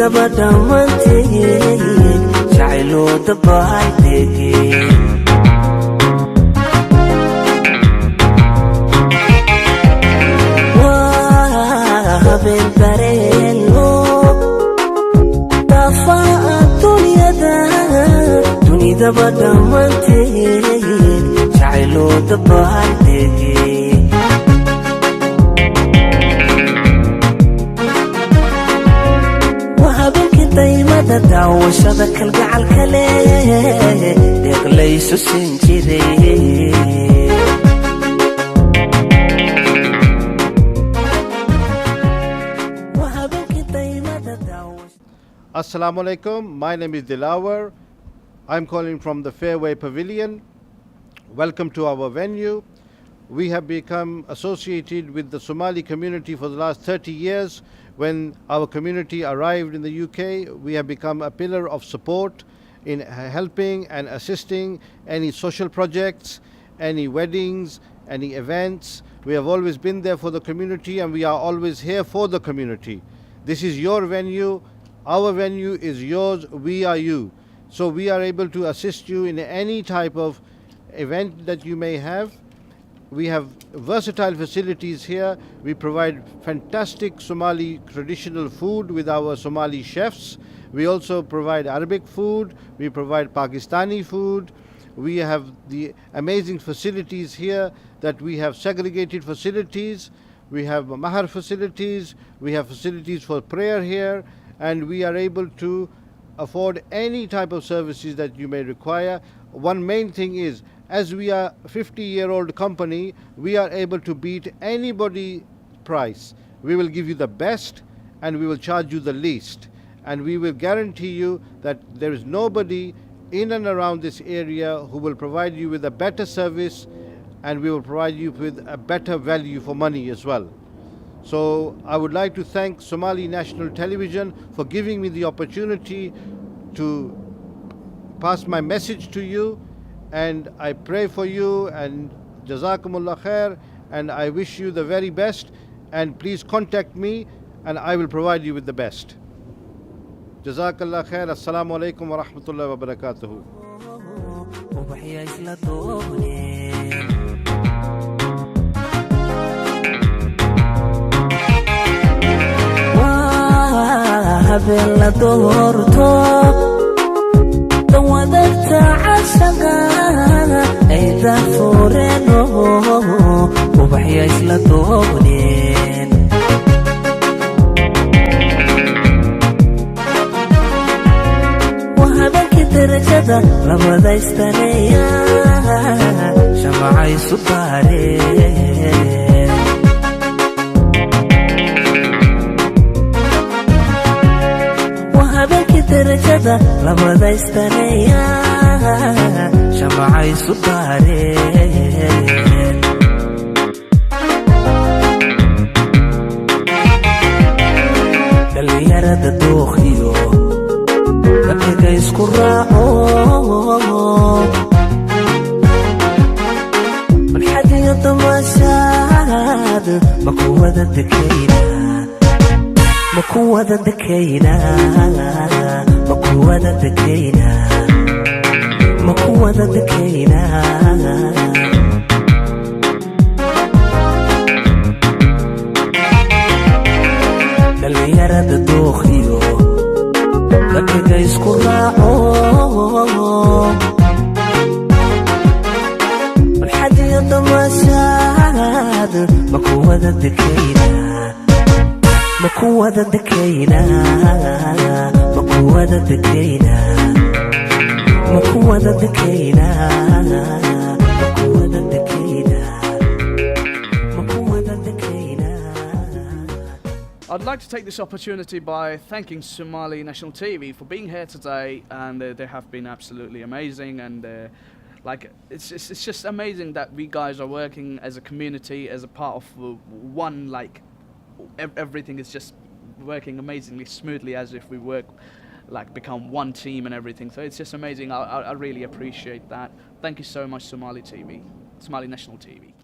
dunidaba dhammaanteed jacayloo dabaaldegeen waa habeen dareenno dafaa dunidaba dhammaanteed jacayloo dabaaldegeen daymada daawashada kalgacalka leh deeq laysu siin jiray Assalamu alaikum. My name is Dilawar. I'm calling from the Fairway Pavilion. Welcome to our venue. We have become associated with the Somali community for the last 30 years. When our community arrived in the UK, we have become a pillar of support in helping and assisting any social projects, any weddings, any events. We have always been there for the community and we are always here for the community. This is your venue. Our venue is yours. We are you. So we are able to assist you in any type of event that you may have. We have versatile facilities here. We provide fantastic Somali traditional food with our Somali chefs. We also provide Arabic food. We provide Pakistani food. We have the amazing facilities here that we have segregated facilities. We have mahar facilities. We have facilities for prayer here. And we are able to afford any type of services that you may require. One main thing is, as we are a 50-year-old company, we are able to beat anybody's price. We will give you the best and we will charge you the least. And we will guarantee you that there is nobody in and around this area who will provide you with a better service, and we will provide you with a better value for money as well. So I would like to thank Somali National Television for giving me the opportunity to pass my message to you. And I pray for you and Jazakumullah khair, and I wish you the very best, and please contact me and I will provide you with the best. Jazakallah khair. Assalamu alaikum wa rahmatullahi wa barakatuhu. habeen doorto dawadagta cashaqa ay daafureno ubaxya isla dooneen wahabeenkii darajada labada istaneeya shamacay subaareen darajada labada istaneeya shamacay subaareen dhalinyarada dookhiyo dadka isku raaco malxadiyo damashaad makuwada dekayna makuwada dekayna makuwada dekayna makuwada dekayna dhalinyarada dookhiyo dadka isku raaco malxadiyo damashaad makuwada dekayna makuwada dekayna makuwada dekayna makuwada dekayna makuwada dekayna makuwada dekayna. I'd like to take this opportunity by thanking Somali National TV for being here today, and they have been absolutely amazing, and it's just amazing that we guys are working as a community, as a part of one, everything is just working amazingly smoothly, as if we become one team and everything. So it's just amazing. I really appreciate that. Thank you so much, Somali TV, Somali National TV.